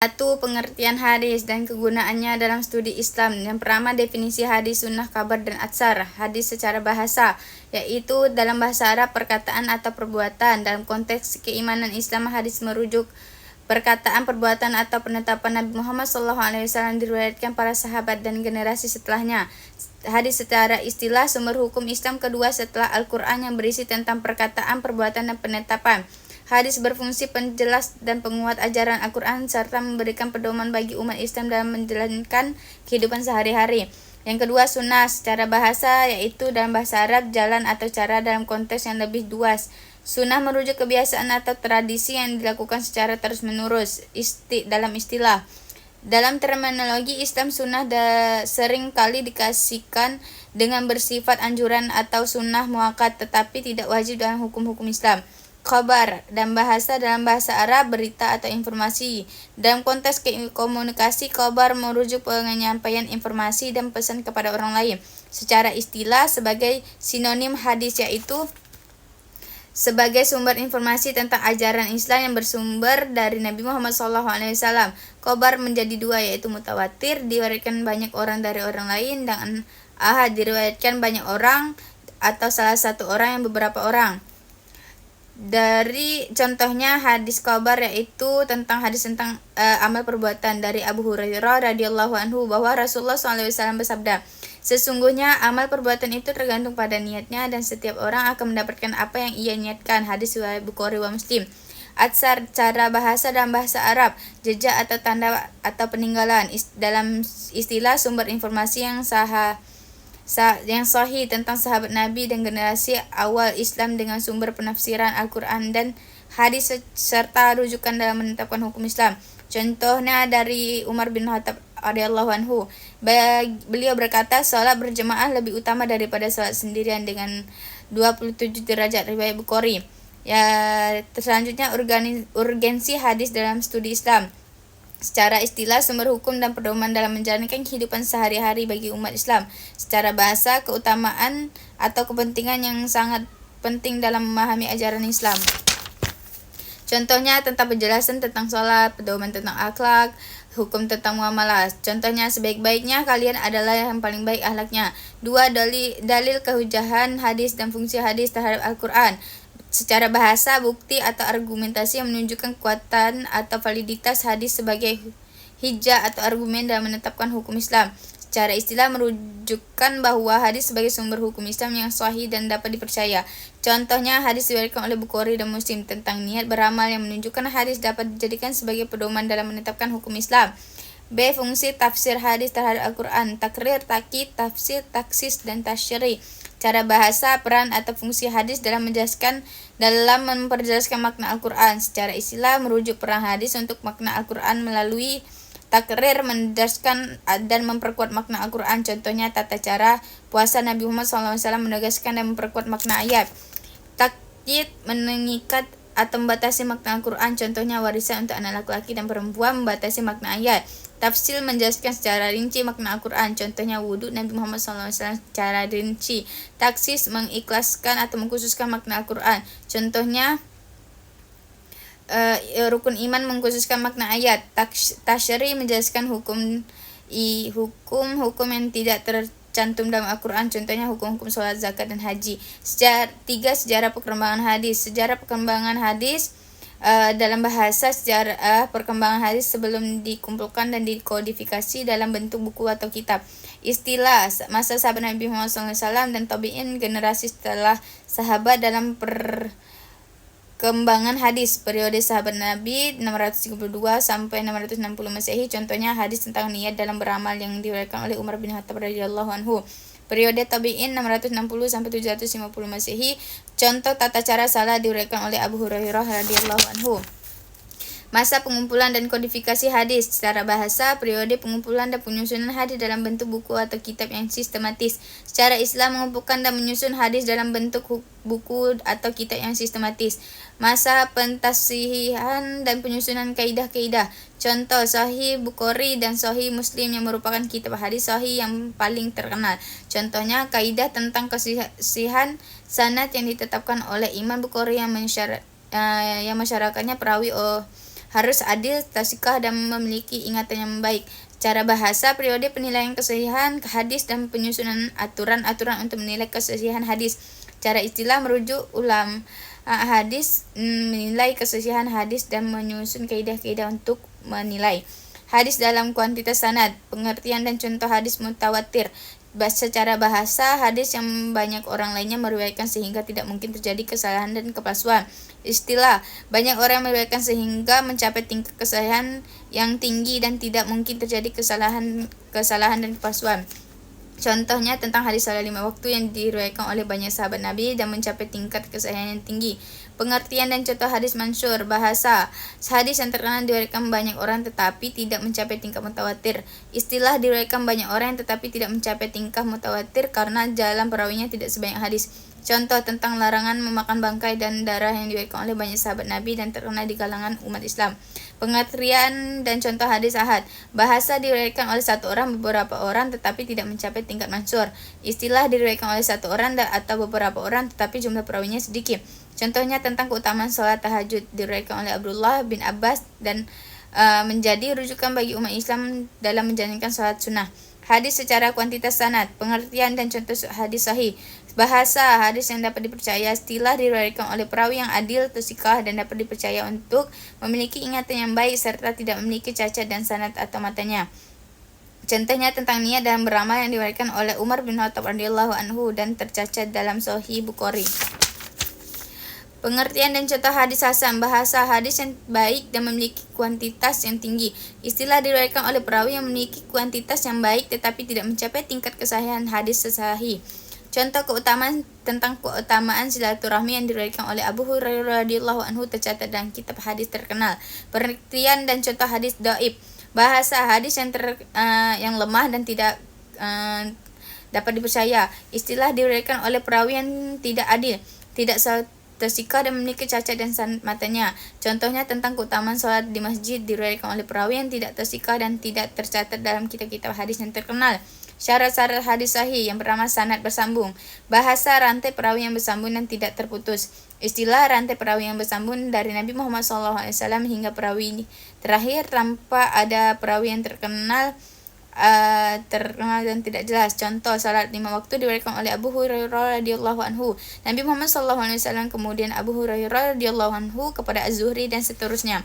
Satu, pengertian hadis dan kegunaannya dalam studi Islam. Yang pertama, definisi hadis, sunnah, kabar, dan atsar. Hadis secara bahasa, yaitu dalam bahasa Arab perkataan atau perbuatan. Dalam konteks keimanan Islam, hadis merujuk perkataan, perbuatan, atau penetapan Nabi Muhammad SAW diriwayatkan para sahabat dan generasi setelahnya. Hadis secara istilah, sumber hukum Islam kedua setelah Al-Quran yang berisi tentang perkataan, perbuatan, dan penetapan. Hadis berfungsi penjelas dan penguat ajaran Al-Quran serta memberikan pedoman bagi umat Islam dalam menjalankan kehidupan sehari-hari. Yang kedua, sunnah secara bahasa, yaitu dalam bahasa Arab, jalan atau cara dalam konteks yang lebih luas. Sunnah merujuk kebiasaan atau tradisi yang dilakukan secara terus-menerus. Dalam istilah, dalam terminologi Islam, sunnah sering kali dikasihkan dengan bersifat anjuran atau sunnah muakkad, tetapi tidak wajib dalam hukum-hukum Islam. Khabar dalam bahasa Arab, berita atau informasi. Dalam konteks komunikasi, khabar merujuk penyampaian informasi dan pesan kepada orang lain. Secara istilah, sebagai sinonim hadis, yaitu sebagai sumber informasi tentang ajaran Islam yang bersumber dari Nabi Muhammad SAW. Khabar menjadi dua, yaitu mutawatir, diriwayatkan banyak orang dari orang lain, dan ahad, diriwayatkan banyak orang atau salah satu orang yang beberapa orang. Dari contohnya hadis khabar, yaitu hadis tentang amal perbuatan dari Abu Hurairah radhiyallahu anhu bahwa Rasulullah SAW bersabda, sesungguhnya amal perbuatan itu tergantung pada niatnya dan setiap orang akan mendapatkan apa yang ia niatkan. Hadis riwayat Bukhari wa Muslim. Atsar, cara bahasa dalam bahasa Arab, jejak atau tanda atau peninggalan. Dalam istilah, sumber informasi yang sahih tentang sahabat Nabi dan generasi awal Islam dengan sumber penafsiran Al-Quran dan hadis serta rujukan dalam menetapkan hukum Islam. Contohnya dari Umar bin Khattab radhiyallahu anhu. Beliau berkata, salat berjemaah lebih utama daripada salat sendirian dengan 27 derajat, riwayat Bukhari. Selanjutnya, urgensi hadis dalam studi Islam. Secara istilah, sumber hukum dan pedoman dalam menjalankan kehidupan sehari-hari bagi umat Islam. Secara bahasa, keutamaan atau kepentingan yang sangat penting dalam memahami ajaran Islam. Contohnya tentang penjelasan tentang sholat, pedoman tentang akhlak, hukum tentang muamalah. Contohnya, sebaik-baiknya kalian adalah yang paling baik akhlaknya. 2. Dalil kehujahan hadis dan fungsi hadis terhadap Al-Quran. Secara bahasa, bukti atau argumentasi yang menunjukkan kekuatan atau validitas hadis sebagai hujjah atau argumen dalam menetapkan hukum Islam. Secara istilah, merujukkan bahwa hadis sebagai sumber hukum Islam yang sahih dan dapat dipercaya. Contohnya, hadis diriwayatkan oleh Bukhari dan Muslim tentang niat beramal yang menunjukkan hadis dapat dijadikan sebagai pedoman dalam menetapkan hukum Islam. B. Fungsi tafsir hadis terhadap Al-Quran. Takrir, takyid, tafsir, taksis, dan tasyri. Cara bahasa, peran atau fungsi hadis dalam memperjelaskan makna Al-Quran. Secara istilah, merujuk peran hadis untuk makna Al-Quran melalui takrir, menegaskan dan memperkuat makna Al-Quran. Contohnya, tata cara puasa Nabi Muhammad SAW menegaskan dan memperkuat makna ayat. Takyid, mengikat atau membatasi makna Al-Quran. Contohnya, warisan untuk anak laki-laki dan perempuan, membatasi makna ayat. Tafsil, menjelaskan secara rinci makna Al-Quran. Contohnya, wudhu Nabi Muhammad SAW secara rinci. Taksis, mengikhlaskan atau mengkhususkan makna Al-Quran. Contohnya, rukun iman mengkhususkan makna ayat. Tasyri, menjelaskan hukum yang tidak tercantum dalam Al-Quran. Contohnya, hukum-hukum sholat, zakat, dan haji. 3. Sejarah perkembangan hadis. Sejarah perkembangan hadis dalam bahasa, sejarah perkembangan hadis sebelum dikumpulkan dan dikodifikasi dalam bentuk buku atau kitab. Istilah, masa sahabat Nabi Muhammad SAW dan tabi'in, generasi setelah sahabat dalam perkembangan hadis. Periode sahabat Nabi 632 sampai 660 Masehi. Contohnya, hadis tentang niat dalam beramal yang diriwayatkan oleh Umar bin Khattab radhiyallahu anhu. Periode tabi'in 660 sampai 750 Masehi. Contoh tata cara salat diriwayatkan oleh Abu Hurairah radhiyallahu anhu. Masa pengumpulan dan kodifikasi hadis. Secara bahasa, periode pengumpulan dan penyusunan hadis dalam bentuk buku atau kitab yang sistematis. Secara Islam, mengumpulkan dan menyusun hadis dalam bentuk buku atau kitab yang sistematis. Masa pentasihihan dan penyusunan kaidah-kaidah. Contoh, Sahih Bukhari dan Sahih Muslim yang merupakan kitab hadis sahih yang paling terkenal. Contohnya, kaidah tentang kesihan sanad yang ditetapkan oleh Imam Bukhari yang masyarakatnya perawi harus adil, tasikah, dan memiliki ingatan yang baik. Secara bahasa, periode penilaian kesahihan hadis dan penyusunan aturan-aturan untuk menilai kesahihan hadis. Secara istilah, merujuk ulama hadis menilai kesahihan hadis dan menyusun kaidah-kaidah untuk menilai. Hadis dalam kuantitas sanad, pengertian dan contoh hadis mutawatir. Secara bahasa, hadis yang banyak orang lainnya meriwayatkan sehingga tidak mungkin terjadi kesalahan dan kepalsuan. Istilah, banyak orang meriwayatkan sehingga mencapai tingkat kesahihan yang tinggi dan tidak mungkin terjadi kesalahan dan kepalsuan. Contohnya tentang hadis salat 5 waktu yang diriwayatkan oleh banyak sahabat Nabi dan mencapai tingkat kesahihan yang tinggi. Pengertian dan contoh hadis mansyur. Bahasa, hadis yang terkenal diriwayatkan banyak orang tetapi tidak mencapai tingkat mutawatir. Istilah, diriwayatkan banyak orang tetapi tidak mencapai tingkat mutawatir karena jalan perawinya tidak sebanyak hadis. Contoh tentang larangan memakan bangkai dan darah yang diriwayatkan oleh banyak sahabat Nabi dan terkenal di kalangan umat Islam. Pengertian dan contoh hadis ahad. Bahasa, diriwayatkan oleh satu orang, beberapa orang tetapi tidak mencapai tingkat mansur. Istilah, diriwayatkan oleh satu orang atau beberapa orang tetapi jumlah perawinya sedikit. Contohnya tentang keutamaan salat tahajud, diriwayatkan oleh Abdullah bin Abbas dan menjadi rujukan bagi umat Islam dalam menjalankan salat sunnah. Hadis secara kuantitas sanad, pengertian dan contoh hadis sahih. Bahasa, hadis yang dapat dipercaya. Istilah, diriwayatkan oleh perawi yang adil, tersikah, dan dapat dipercaya untuk memiliki ingatan yang baik serta tidak memiliki cacat dan sanad atau matanya. Contohnya tentang niat dan beramal yang diriwayatkan oleh Umar bin Khattab radhiyallahu anhu dan tercatat dalam Sahih Bukhari. Pengertian dan contoh hadis hasan. Bahasa, hadis yang baik dan memiliki kuantitas yang tinggi. Istilah, diriwayatkan oleh perawi yang memiliki kuantitas yang baik tetapi tidak mencapai tingkat kesahihan hadis sahih. Contoh keutamaan tentang keutamaan silaturahmi yang diriwayatkan oleh Abu Hurairah radhiyallahu anhu tercatat dalam kitab hadis terkenal. Pengertian dan contoh hadis dhaif. Bahasa, hadis yang lemah dan tidak dapat dipercaya. Istilah, diriwayatkan oleh perawi yang tidak adil, tidak tersikah dan memiliki cacat dan sanad matanya. Contohnya tentang keutamaan salat di masjid, diriwayatkan oleh perawi yang tidak tersikah dan tidak tercatat dalam kitab-kitab hadis yang terkenal. Syarat-syarat hadis sahih. Yang pertama, sanad bersambung. Bahasa, rantai perawi yang bersambung dan tidak terputus. Istilah, rantai perawi yang bersambung dari Nabi Muhammad SAW hingga perawi terakhir tanpa ada perawi yang terkenal dan tidak jelas. Contoh, salat 5 waktu diriwayatkan oleh Abu Hurairah radhiyallahu anhu, Nabi Muhammad SAW, kemudian Abu Hurairah radhiyallahu anhu kepada Az-Zuhri dan seterusnya.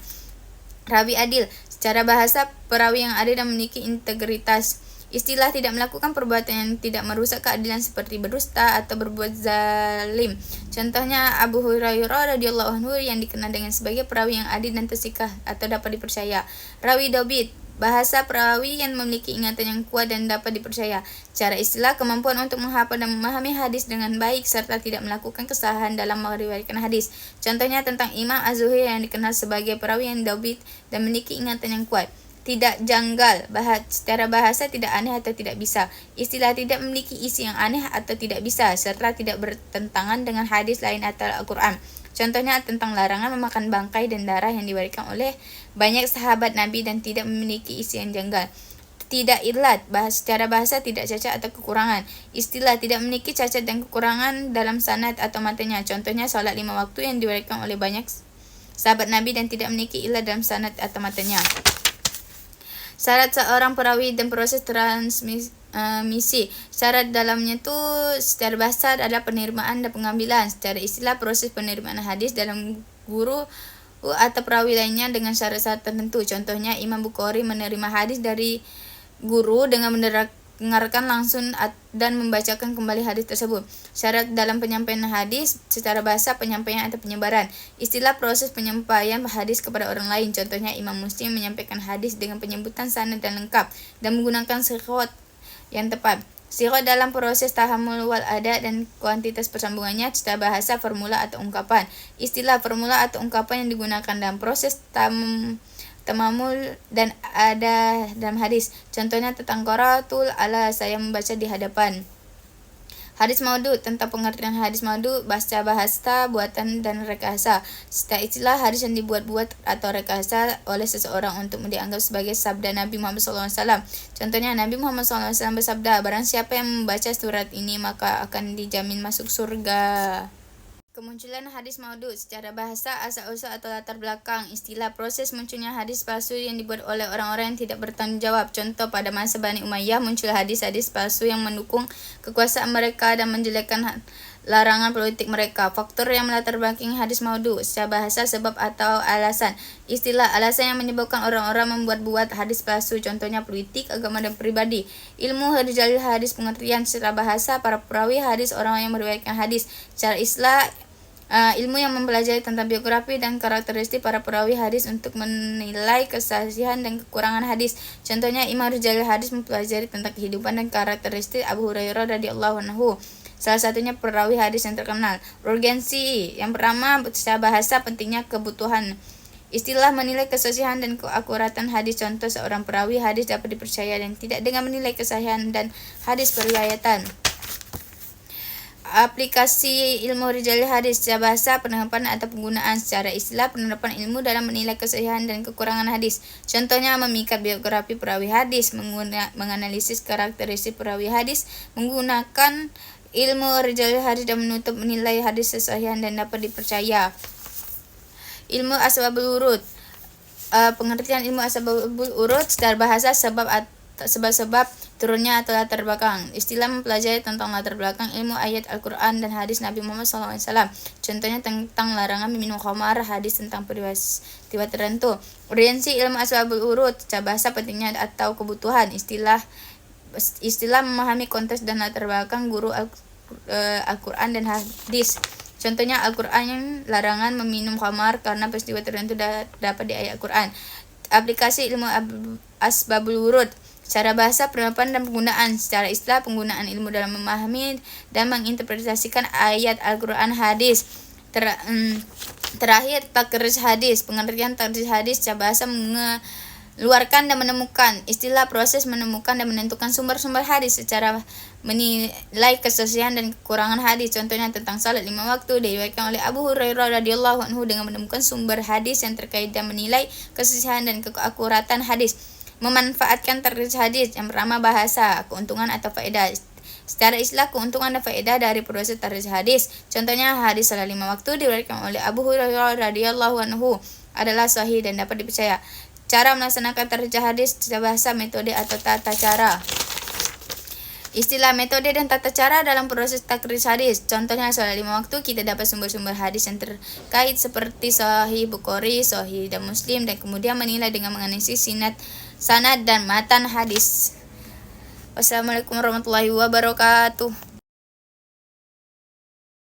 Rawi adil. Secara bahasa, perawi yang adil dan memiliki integritas. Istilah, tidak melakukan perbuatan yang tidak merusak keadilan seperti berdusta atau berbuat zalim. Contohnya Abu Hurairah radhiyallahu anhu yang dikenal dengan sebagai perawi yang adil dan tersikah atau dapat dipercaya. Rawi dobit. Bahasa, perawi yang memiliki ingatan yang kuat dan dapat dipercaya. Secara istilah, kemampuan untuk menghafal dan memahami hadis dengan baik serta tidak melakukan kesalahan dalam meriwayatkan hadis. Contohnya tentang Imam Az-Zuhri yang dikenal sebagai perawi yang dobit dan memiliki ingatan yang kuat. Tidak janggal. Secara bahasa, tidak aneh atau tidak bisa. Istilah, tidak memiliki isi yang aneh atau tidak bisa serta tidak bertentangan dengan hadis lain atau Al-Quran. Contohnya tentang larangan memakan bangkai dan darah yang diriwayatkan oleh banyak sahabat Nabi dan tidak memiliki isi yang janggal. Tidak ilat. Secara bahasa, tidak cacat atau kekurangan. Istilah, tidak memiliki cacat dan kekurangan dalam sanad atau matanya. Contohnya salat 5 waktu yang diriwayatkan oleh banyak sahabat Nabi dan tidak memiliki ilat dalam sanad atau matanya. Syarat seorang perawi dan proses transmisi. Syarat dalamnya itu secara bahasa adalah penerimaan dan pengambilan. Secara istilah, proses penerimaan hadis dalam guru atau perawi lainnya dengan syarat-syarat tertentu. Contohnya, Imam Bukhari menerima hadis dari guru dengan mendengarkan langsung dan membacakan kembali hadis tersebut. Syarat dalam penyampaian hadis secara bahasa, penyampaian atau penyebaran. Istilah, proses penyampaian hadis kepada orang lain. Contohnya, Imam Muslim menyampaikan hadis dengan penyebutan sanad dan lengkap dan menggunakan sighah yang tepat. Sighah dalam proses tahammul wal ada dan kuantitas persambungannya. Secara bahasa, formula atau ungkapan. Istilah, formula atau ungkapan yang digunakan dalam proses tamamul dan ada dalam hadis. Contohnya tentang qiraatul ala, saya membaca di hadapan. Hadis maudhu, tentang pengertian hadis maudhu, bahasa buatan dan rekayasa. Setelah istilah, hadis yang dibuat-buat atau rekayasa oleh seseorang untuk dianggap sebagai sabda Nabi Muhammad SAW. Contohnya, Nabi Muhammad SAW bersabda, barang siapa yang membaca surat ini maka akan dijamin masuk surga. Kemunculan hadis maudhu secara bahasa, asal-usul atau latar belakang, istilah, proses munculnya hadis palsu yang dibuat oleh orang-orang yang tidak bertanggung jawab. Contoh, pada masa Bani Umayyah muncul hadis-hadis palsu yang mendukung kekuasaan mereka dan menjelekkan larangan politik mereka. Faktor yang melatar belakangi hadis maudhu secara bahasa, sebab atau alasan. Istilah, alasan yang menyebabkan orang-orang membuat-buat hadis palsu, contohnya politik, agama, dan pribadi. Ilmu, rijalul hadis, pengertian secara bahasa, para perawi hadis, orang yang meriwayatkan hadis. Secara istilah, ilmu yang mempelajari tentang biografi dan karakteristik para perawi hadis untuk menilai kesahihan dan kekurangan hadis. Contohnya, Imam Rijalul Hadis mempelajari tentang kehidupan dan karakteristik Abu Hurairah radhiyallahu anhu, salah satunya perawi hadis yang terkenal. Urgensi, yang pertama secara bahasa, pentingnya kebutuhan. Istilah, menilai kesahihan dan keakuratan hadis. Contoh, seorang perawi hadis dapat dipercaya dan tidak dengan menilai kesahihan dan hadis periwayatan. Aplikasi ilmu rijalul hadis secara bahasa, penerapan atau penggunaan. Secara istilah, penerapan ilmu dalam menilai kesahihan dan kekurangan hadis. Contohnya, memikat biografi perawi hadis, menganalisis karakteristik perawi hadis, menggunakan ilmu rijalul hadis dan menutup menilai hadis kesahihan dan dapat dipercaya. Ilmu asbabul wurud. Pengertian ilmu asbabul wurud secara bahasa, sebab-sebab turunnya atau latar belakang. Istilah, mempelajari tentang latar belakang ilmu ayat Al-Quran dan hadis Nabi Muhammad SAW. Contohnya tentang larangan meminum khamar, hadis tentang peristiwa tertentu. Urgensi ilmu asbabul wurud secara bahasa, pentingnya atau kebutuhan. Istilah, memahami konteks dan latar belakang guru Al-Quran dan hadis. Contohnya, Al-Quran yang larangan meminum khamar karena peristiwa tertentu dapat di ayat Al-Quran. Aplikasi ilmu asbabul wurud secara bahasa, penerapan dan penggunaan. Secara istilah, penggunaan ilmu dalam memahami dan menginterpretasikan ayat Al-Quran, hadis. Terakhir, takhrij hadis. Pengertian takhrij hadis secara bahasa, mengeluarkan dan menemukan. Istilah, proses menemukan dan menentukan sumber-sumber hadis secara menilai kesahihan dan kekurangan hadis. Contohnya, tentang salat 5 waktu diriwayatkan oleh Abu Hurairah radhiyallahu anhu dengan menemukan sumber hadis yang terkait dan menilai kesahihan dan keakuratan hadis. Memanfaatkan takhrij hadis. Yang pertama, bahasa, keuntungan atau faedah. Secara istilah, keuntungan dan faedah dari proses takhrij hadis. Contohnya, hadis salat 5 waktu diriwayatkan oleh Abu Hurairah radhiyallahu anhu adalah sahih dan dapat dipercaya. Cara melaksanakan takhrij hadis secara bahasa, metode atau tata cara. Istilah, metode dan tata cara dalam proses takhrij hadis. Contohnya, salat 5 waktu kita dapat sumber-sumber hadis yang terkait seperti Sahih Bukhari, Sahih dan Muslim, dan kemudian menilai dengan menganalisis sanad dan matan hadis. Wassalamualaikum warahmatullahi wabarakatuh.